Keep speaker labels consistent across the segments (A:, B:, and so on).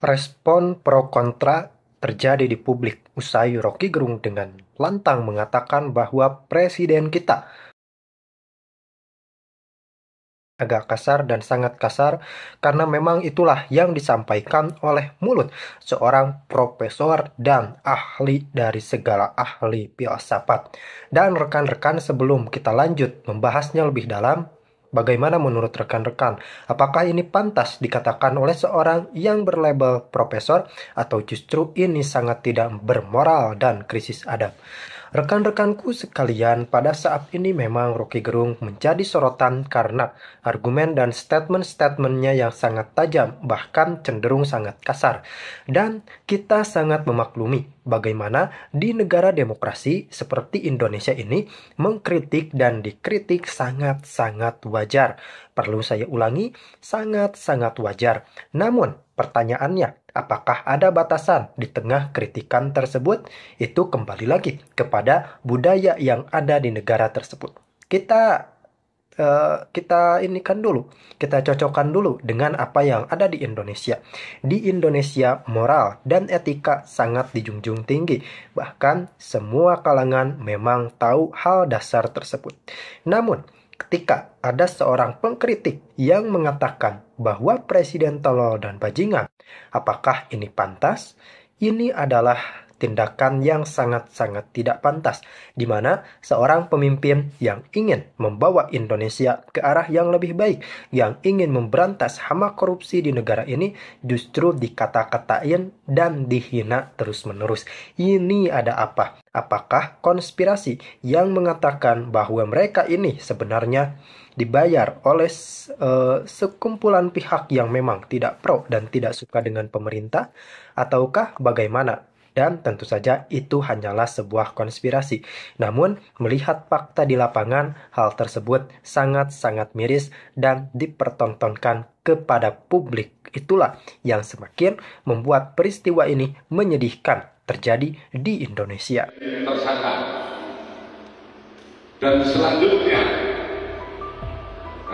A: Respon pro kontra terjadi di publik usai Rocky Gerung dengan lantang mengatakan bahwa presiden kita agak kasar dan sangat kasar karena memang itulah yang disampaikan oleh mulut seorang profesor dan ahli dari segala ahli filsafat. Dan rekan-rekan, sebelum kita lanjut membahasnya lebih dalam, bagaimana menurut rekan-rekan? Apakah ini pantas dikatakan oleh seorang yang berlabel profesor atau justru ini sangat tidak bermoral dan krisis adab? Rekan-rekanku sekalian, pada saat ini memang Rocky Gerung menjadi sorotan karena argumen dan statement-statementnya yang sangat tajam, bahkan cenderung sangat kasar. Dan kita sangat memaklumi bagaimana di negara demokrasi seperti Indonesia ini, mengkritik dan dikritik sangat-sangat wajar. Perlu saya ulangi, sangat-sangat wajar. Namun, pertanyaannya, apakah ada batasan di tengah kritikan tersebut? Itu kembali lagi kepada budaya yang ada di negara tersebut. Kita inikan dulu, kita cocokkan dulu dengan apa yang ada di Indonesia. Di Indonesia, moral dan etika sangat dijunjung tinggi. Bahkan semua kalangan memang tahu hal dasar tersebut. Namun, ketika ada seorang pengkritik yang mengatakan bahwa presiden tolol dan bajingan, apakah ini pantas? Ini adalah tindakan yang sangat-sangat tidak pantas, di mana seorang pemimpin yang ingin membawa Indonesia ke arah yang lebih baik, yang ingin memberantas hama korupsi di negara ini, justru dikata-katain dan dihina terus-menerus. Ini ada apa? Apakah konspirasi yang mengatakan bahwa mereka ini sebenarnya dibayar oleh sekumpulan pihak yang memang tidak pro dan tidak suka dengan pemerintah, ataukah bagaimana? Dan tentu saja itu hanyalah sebuah konspirasi. Namun, melihat fakta di lapangan, hal tersebut sangat-sangat miris dan dipertontonkan kepada publik. Itulah yang semakin membuat peristiwa ini menyedihkan terjadi di Indonesia.
B: Tersangka. Dan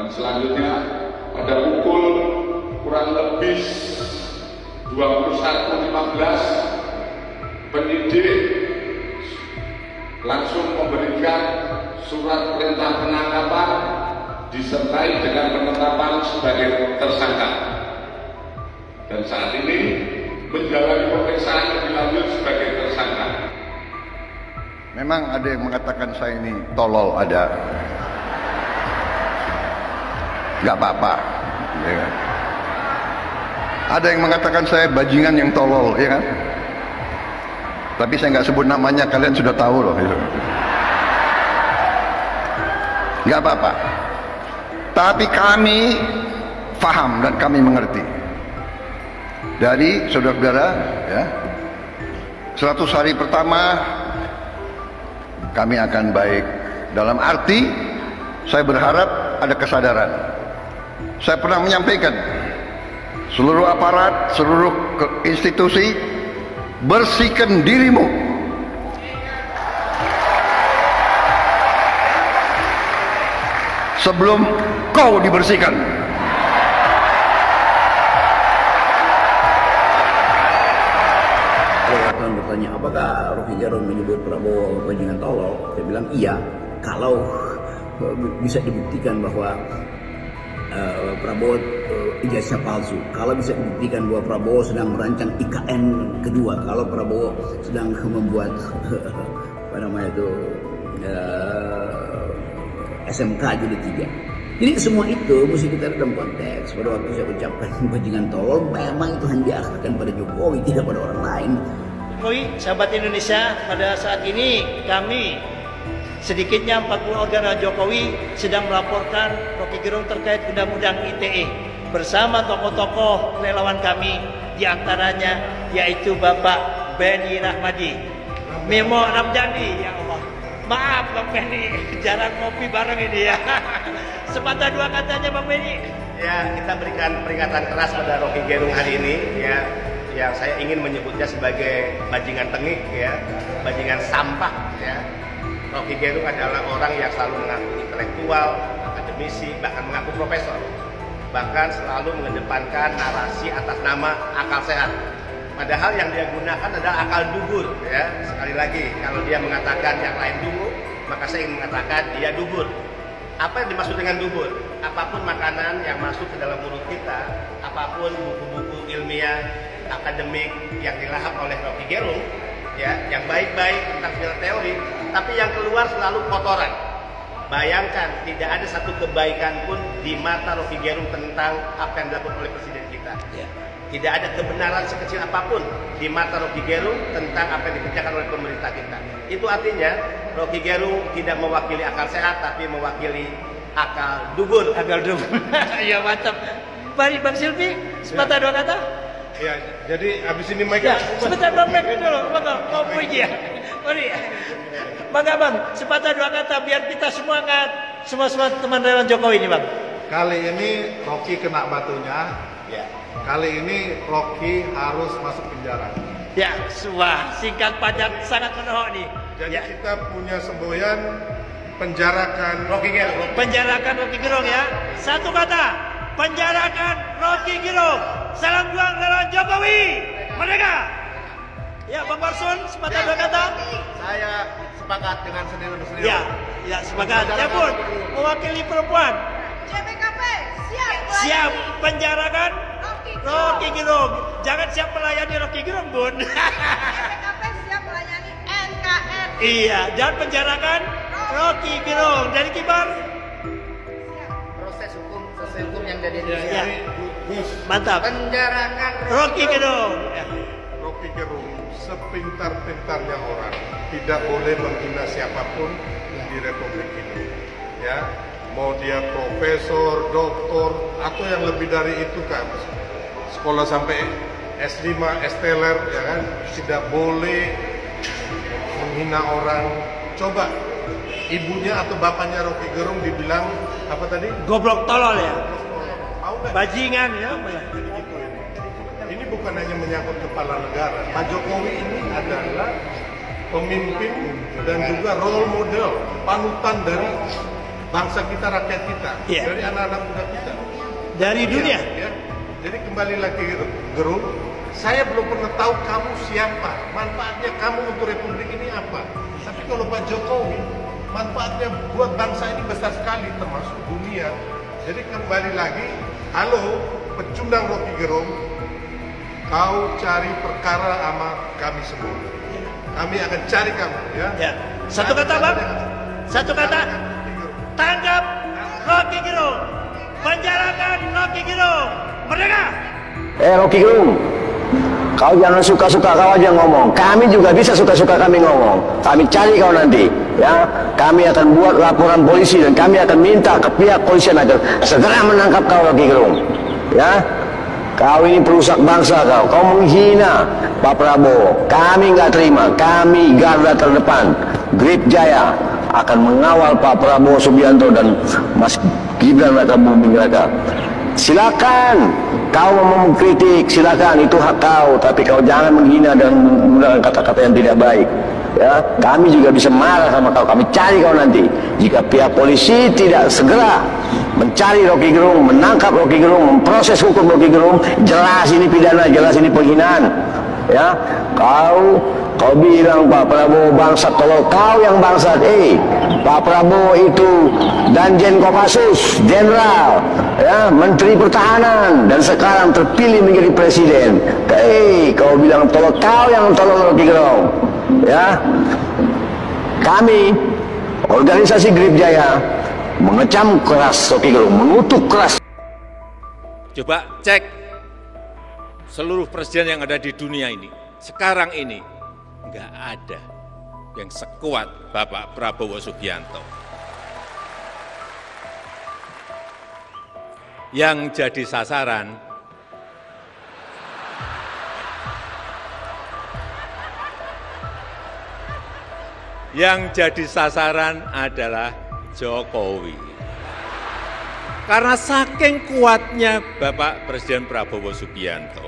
B: selanjutnya pada pukul kurang lebih 21.15 penyidik langsung memberikan surat perintah penangkapan disertai dengan penetapan sebagai tersangka, dan saat ini menjalani pemeriksaan lebih lanjut sebagai tersangka.
C: Memang ada yang mengatakan saya ini tolol, ada. Nggak apa-apa, ya kan? Ada yang mengatakan saya bajingan yang tolol, ya kan? Tapi saya nggak sebut namanya, kalian sudah tahu loh itu. Nggak apa-apa. Tapi kami paham dan kami mengerti. Dari saudara-saudara, ya, 100 hari pertama kami akan baik. Dalam arti saya berharap ada kesadaran. Saya pernah menyampaikan, seluruh aparat, seluruh institusi, bersihkan dirimu. Sebelum kau dibersihkan.
D: Wartawan bertanya, apakah Rocky Gerung menyebut Prabowo bajingan tolol? Saya bilang iya, kalau bisa dibuktikan bahwa Prabowo ijazah palsu, kalau bisa dibuktikan bahwa Prabowo sedang merancang IKN kedua, kalau Prabowo sedang membuat apa namanya itu SMK jadi 3. Jadi semua itu mesti kita dalam konteks. Pada waktu saya ucapkan bajingan tolol, memang itu hanya diarahkan pada Jokowi, tidak pada orang lain.
E: Jokowi, sahabat Indonesia, pada saat ini kami sedikitnya 40 organ Jokowi sedang melaporkan Rocky Gerung terkait undang-undang ITE bersama tokoh-tokoh relawan kami, diantaranya yaitu Bapak Benny Rahmadi, Memo Ramdhani. Ya Allah, maaf Bang Benny, jarang ngopi bareng ini ya. Sepatah dua katanya Bang Benny.
F: Ya, kita berikan peringatan keras pada Rocky Gerung hari ini, ya, yang saya ingin menyebutnya sebagai bajingan tengik, ya, bajingan sampah, ya. Rocky Gerung adalah orang yang selalu mengaku intelektual, akademisi, bahkan mengaku profesor. bahkan selalu mengedepankan narasi atas nama akal sehat. Padahal yang dia gunakan adalah akal dubur, ya. Sekali lagi, kalau dia mengatakan yang lain dulu, maka saya ingin mengatakan dia dubur. Apa yang dimaksud dengan dubur? Apapun makanan yang masuk ke dalam mulut kita, apapun buku-buku ilmiah, akademik yang dilahap oleh Rocky Gerung, ya, yang baik-baik tentang segala teori, tapi yang keluar selalu kotoran. Bayangkan, tidak ada satu kebaikan pun di mata Rocky Gerung tentang apa yang dilakukan oleh presiden kita. Ya. Tidak ada kebenaran sekecil apapun di mata Rocky Gerung tentang apa yang dikerjakan oleh pemerintah kita. Itu artinya Rocky Gerung tidak mewakili akal sehat, tapi mewakili akal dubur.
E: Akal dubur. Ya mantap. Mari Bang Silvi, sepatah dua kata.
G: Ya, jadi habis ini Mike.
E: Ya, sebentar Bang Mike dulu, mau puji ya. Mari. Bangga Bang, sepatah dua kata biar kita semangat. Semua teman relawan Jokowi ini Bang.
G: Kali ini Rocky kena batunya.
F: Ya.
G: Kali ini Rocky harus masuk penjara.
E: Ya, wah, singkat padat sangat menohok nih.
G: Jadi
E: ya.
G: kita punya semboyan penjarakan
F: Rocky Gerung.
E: Penjarakan Rocky Gerung ya. Satu kata, penjarakan Rocky Gerung. Salam juang relawan Jokowi. Merdeka. Ya, Bang Warson, sepatah dua kata.
F: Saya sepakat dengan sendiri-sendiri.
E: Ya, sepakat. Ya pun, mewakili perempuan.
H: JPKP siap.
E: Siap penjarakan Rocky Gerung. Jangan siap melayani Rocky Gerung, Bun.
H: JPKP siap melayani NKRI.
E: Iya, jangan penjarakan Rocky Gerung. Dari Kibar.
F: Proses hukum yang dari
E: Ya. Mantap.
F: Penjarakan
E: Rocky Gerung. Ya.
G: Rocky Gerung sepintar-pintarnya orang tidak boleh menghina siapapun di Republik ini. Ya, mau dia profesor, doktor, atau yang lebih dari itu kan, sekolah sampai S5, S-teler, ya kan, tidak boleh menghina orang. Coba ibunya atau bapaknya Rocky Gerung dibilang apa tadi?
E: Goblok tolol ya.
G: Tahu nggak?
E: Bajingan ya.
G: Jadi gitu ini. Ini bukan hanya menyangkut kepala negara. Pak Jokowi ini adalah pemimpin dan juga role model, panutan dari bangsa kita, rakyat kita, dari anak-anak muda kita.
E: Dari dunia.
G: Ya. Jadi kembali lagi Gerung, saya belum pernah tahu kamu siapa, manfaatnya kamu untuk Republik ini apa. Tapi kalau Pak Jokowi, manfaatnya buat bangsa ini besar sekali, termasuk dunia. Jadi kembali lagi, halo pecundang Rocky Gerung, kau cari perkara sama kami semua. Kami akan cari kamu, ya.
E: Satu kata Bang, satu kata. Tangkap Rocky Gerung, penjarakan Rocky Gerung, merdeka.
I: Rocky Gerung, kau jangan suka-suka kau aja ngomong. Kami juga bisa suka-suka kami ngomong. Kami cari kau nanti, ya. Kami akan buat laporan polisi dan kami akan minta ke pihak polisian agar segera menangkap kau Rocky Gerung, ya. Kau ini perusak bangsa kau menghina Pak Prabowo. Kami nggak terima, kami garda terdepan, Grip Jaya akan mengawal Pak Prabowo Subianto dan Mas Gibran Raka Buming Raka. Silakan kau mau mengkritik, silakan, itu hak kau, tapi kau jangan menghina dan menggunakan kata-kata yang tidak baik. Ya, kami juga bisa marah sama kau, kami cari kau nanti. Jika pihak polisi tidak segera mencari Rocky Gerung, menangkap Rocky Gerung, memproses hukum Rocky Gerung, jelas ini pidana, jelas ini penghinaan. Ya, kau bilang Pak Prabowo bangsat, kalau kau yang bangsat, Pak Prabowo itu Danjen Kopassus, Jenderal, ya, Menteri Pertahanan, dan sekarang terpilih menjadi presiden. Kau bilang kau yang tolong Rocky Gerung, ya. Kami organisasi Grip Jaya mengecam keras Rocky Gerung, mengutuk keras.
J: Coba cek seluruh presiden yang ada di dunia ini, sekarang ini nggak ada yang sekuat Bapak Prabowo Subianto. Yang jadi sasaran adalah Jokowi. Karena saking kuatnya Bapak Presiden Prabowo Subianto.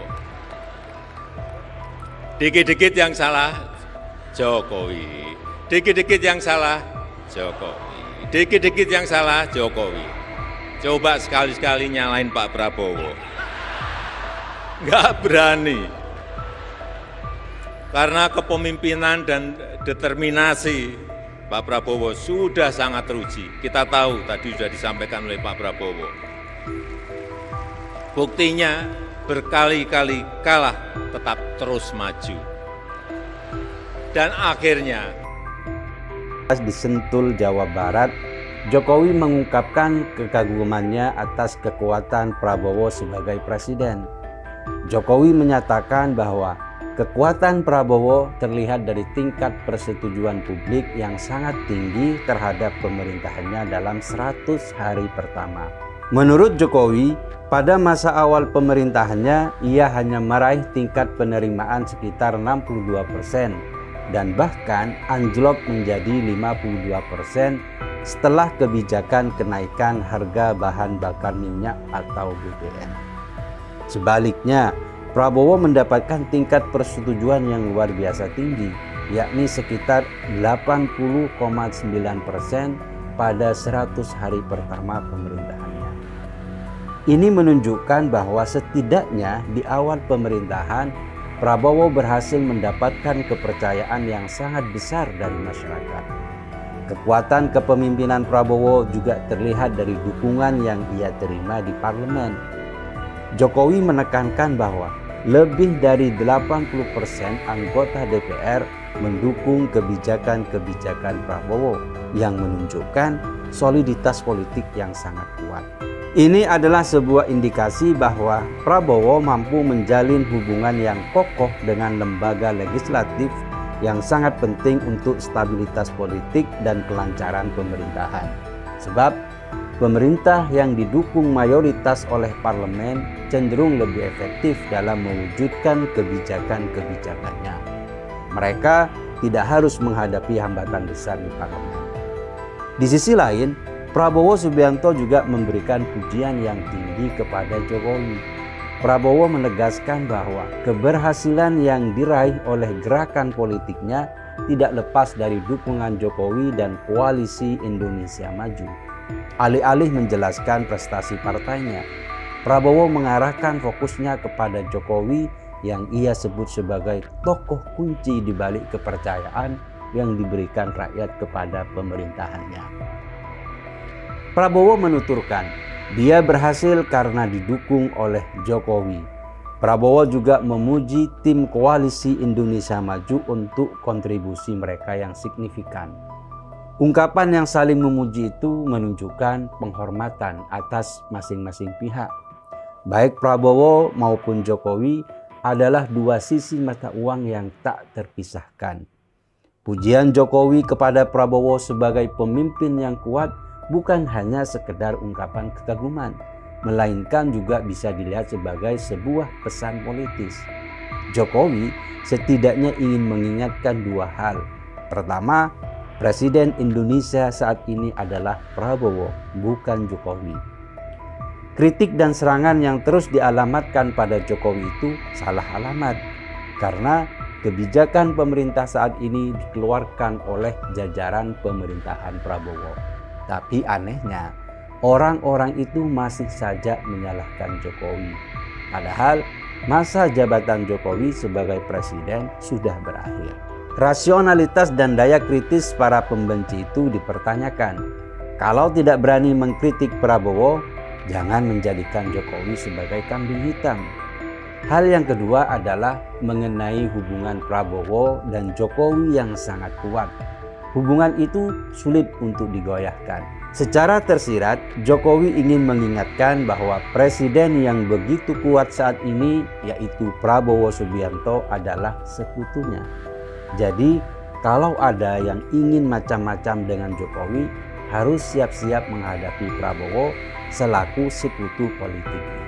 J: Dikit-dikit yang salah Jokowi, dikit-dikit yang salah Jokowi, dikit-dikit yang salah Jokowi. Coba sekali-sekali nyalain Pak Prabowo. Nggak berani. Karena kepemimpinan dan determinasi Pak Prabowo sudah sangat teruji. Kita tahu tadi sudah disampaikan oleh Pak Prabowo. Buktinya berkali-kali kalah tetap terus maju. Dan akhirnya
K: di Sentul, Jawa Barat, Jokowi mengungkapkan kekagumannya atas kekuatan Prabowo sebagai presiden. Jokowi menyatakan bahwa kekuatan Prabowo terlihat dari tingkat persetujuan publik yang sangat tinggi terhadap pemerintahannya dalam 100 hari pertama. Menurut Jokowi, pada masa awal pemerintahannya, ia hanya meraih tingkat penerimaan sekitar 62% dan bahkan anjlok menjadi 52% setelah kebijakan kenaikan harga bahan bakar minyak atau BBM. Sebaliknya, Prabowo mendapatkan tingkat persetujuan yang luar biasa tinggi, yakni sekitar 80,9% pada 100 hari pertama pemerintahannya. Ini menunjukkan bahwa setidaknya di awal pemerintahan, Prabowo berhasil mendapatkan kepercayaan yang sangat besar dari masyarakat. Kekuatan kepemimpinan Prabowo juga terlihat dari dukungan yang ia terima di parlemen. Jokowi menekankan bahwa lebih dari 80% anggota DPR mendukung kebijakan-kebijakan Prabowo yang menunjukkan soliditas politik yang sangat kuat. Ini adalah sebuah indikasi bahwa Prabowo mampu menjalin hubungan yang kokoh dengan lembaga legislatif yang sangat penting untuk stabilitas politik dan kelancaran pemerintahan. Sebab pemerintah yang didukung mayoritas oleh parlemen cenderung lebih efektif dalam mewujudkan kebijakan-kebijakannya. Mereka tidak harus menghadapi hambatan besar di parlemen. Di sisi lain, Prabowo Subianto juga memberikan pujian yang tinggi kepada Jokowi. Prabowo menegaskan bahwa keberhasilan yang diraih oleh gerakan politiknya tidak lepas dari dukungan Jokowi dan koalisi Indonesia Maju. Alih-alih menjelaskan prestasi partainya, Prabowo mengarahkan fokusnya kepada Jokowi yang ia sebut sebagai tokoh kunci di balik kepercayaan yang diberikan rakyat kepada pemerintahannya. Prabowo menuturkan, dia berhasil karena didukung oleh Jokowi. Prabowo juga memuji tim koalisi Indonesia Maju untuk kontribusi mereka yang signifikan. Ungkapan yang saling memuji itu menunjukkan penghormatan atas masing-masing pihak. Baik Prabowo maupun Jokowi adalah dua sisi mata uang yang tak terpisahkan. Pujian Jokowi kepada Prabowo sebagai pemimpin yang kuat bukan hanya sekedar ungkapan kekaguman, melainkan juga bisa dilihat sebagai sebuah pesan politis. Jokowi setidaknya ingin mengingatkan dua hal. Pertama, Presiden Indonesia saat ini adalah Prabowo, bukan Jokowi. Kritik dan serangan yang terus dialamatkan pada Jokowi itu salah alamat, karena kebijakan pemerintah saat ini dikeluarkan oleh jajaran pemerintahan Prabowo. Tapi anehnya, orang-orang itu masih saja menyalahkan Jokowi. Padahal masa jabatan Jokowi sebagai presiden sudah berakhir. Rasionalitas dan daya kritis para pembenci itu dipertanyakan. Kalau tidak berani mengkritik Prabowo, jangan menjadikan Jokowi sebagai kambing hitam. Hal yang kedua adalah mengenai hubungan Prabowo dan Jokowi yang sangat kuat. Hubungan itu sulit untuk digoyahkan. Secara tersirat, Jokowi ingin mengingatkan bahwa presiden yang begitu kuat saat ini, yaitu Prabowo Subianto, adalah sekutunya. Jadi, kalau ada yang ingin macam-macam dengan Jokowi, harus siap-siap menghadapi Prabowo selaku sekutu politiknya.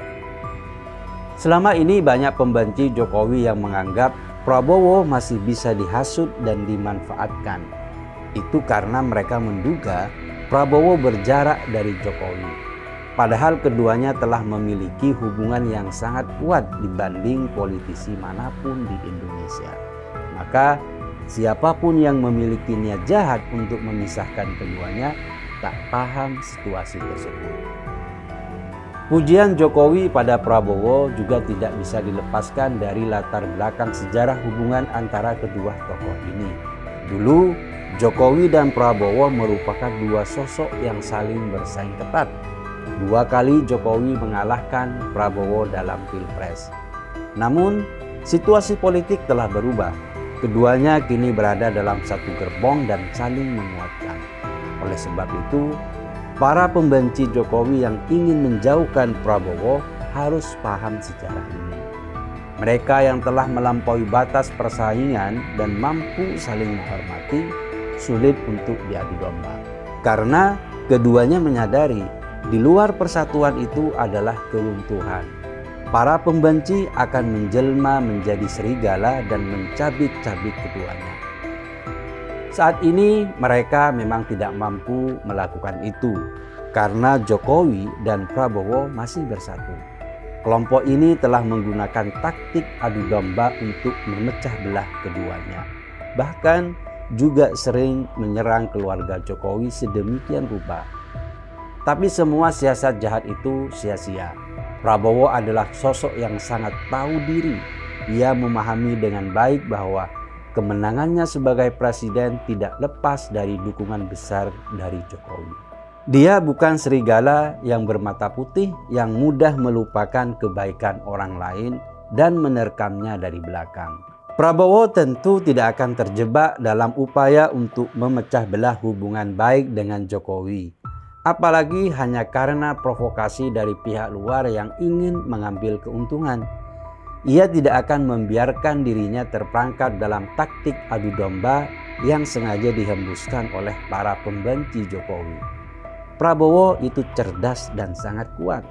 K: Selama ini banyak pembenci Jokowi yang menganggap Prabowo masih bisa dihasut dan dimanfaatkan. Itu karena mereka menduga Prabowo berjarak dari Jokowi. Padahal keduanya telah memiliki hubungan yang sangat kuat dibanding politisi manapun di Indonesia. Maka siapapun yang memiliki niat jahat untuk memisahkan keduanya tak paham situasi tersebut. Pujian Jokowi pada Prabowo juga tidak bisa dilepaskan dari latar belakang sejarah hubungan antara kedua tokoh ini. Dulu, Jokowi dan Prabowo merupakan dua sosok yang saling bersaing ketat. 2 kali Jokowi mengalahkan Prabowo dalam Pilpres. Namun, situasi politik telah berubah. Keduanya kini berada dalam satu gerbong dan saling menguatkan. Oleh sebab itu, para pembenci Jokowi yang ingin menjauhkan Prabowo harus paham sejarah ini. Mereka yang telah melampaui batas persaingan dan mampu saling menghormati, sulit untuk diadu domba. Karena keduanya menyadari di luar persatuan itu adalah keruntuhan. Para pembenci akan menjelma menjadi serigala dan mencabik-cabik keduanya. Saat ini mereka memang tidak mampu melakukan itu karena Jokowi dan Prabowo masih bersatu. Kelompok ini telah menggunakan taktik adu domba untuk memecah belah keduanya. Bahkan juga sering menyerang keluarga Jokowi sedemikian rupa. Tapi semua siasat jahat itu sia-sia. Prabowo adalah sosok yang sangat tahu diri. Ia memahami dengan baik bahwa kemenangannya sebagai presiden tidak lepas dari dukungan besar dari Jokowi. Dia bukan serigala yang bermata putih yang mudah melupakan kebaikan orang lain dan menerkamnya dari belakang. Prabowo tentu tidak akan terjebak dalam upaya untuk memecah belah hubungan baik dengan Jokowi. Apalagi hanya karena provokasi dari pihak luar yang ingin mengambil keuntungan. Ia tidak akan membiarkan dirinya terperangkap dalam taktik adu domba yang sengaja dihembuskan oleh para pembenci Jokowi. Prabowo itu cerdas dan sangat kuat.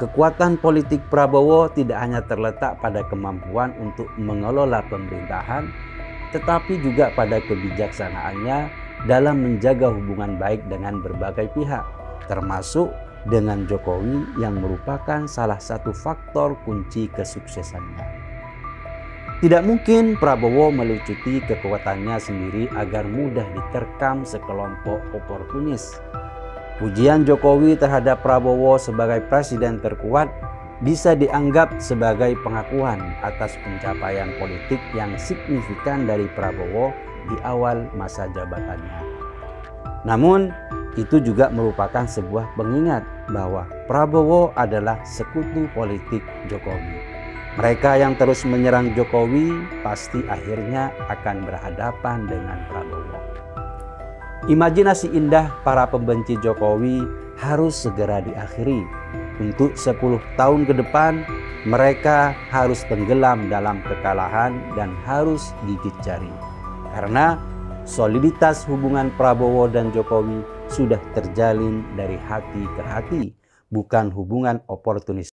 K: Kekuatan politik Prabowo tidak hanya terletak pada kemampuan untuk mengelola pemerintahan, tetapi juga pada kebijaksanaannya dalam menjaga hubungan baik dengan berbagai pihak, termasuk dengan Jokowi yang merupakan salah satu faktor kunci kesuksesannya. Tidak mungkin Prabowo melucuti kekuatannya sendiri agar mudah diterkam sekelompok oportunis. Pujian Jokowi terhadap Prabowo sebagai presiden terkuat bisa dianggap sebagai pengakuan atas pencapaian politik yang signifikan dari Prabowo di awal masa jabatannya. Namun, itu juga merupakan sebuah pengingat bahwa Prabowo adalah sekutu politik Jokowi. Mereka yang terus menyerang Jokowi pasti akhirnya akan berhadapan dengan Prabowo. Imajinasi indah para pembenci Jokowi harus segera diakhiri. Untuk 10 tahun ke depan, mereka harus tenggelam dalam kekalahan dan harus gigit jari. Karena soliditas hubungan Prabowo dan Jokowi sudah terjalin dari hati ke hati, bukan hubungan oportunis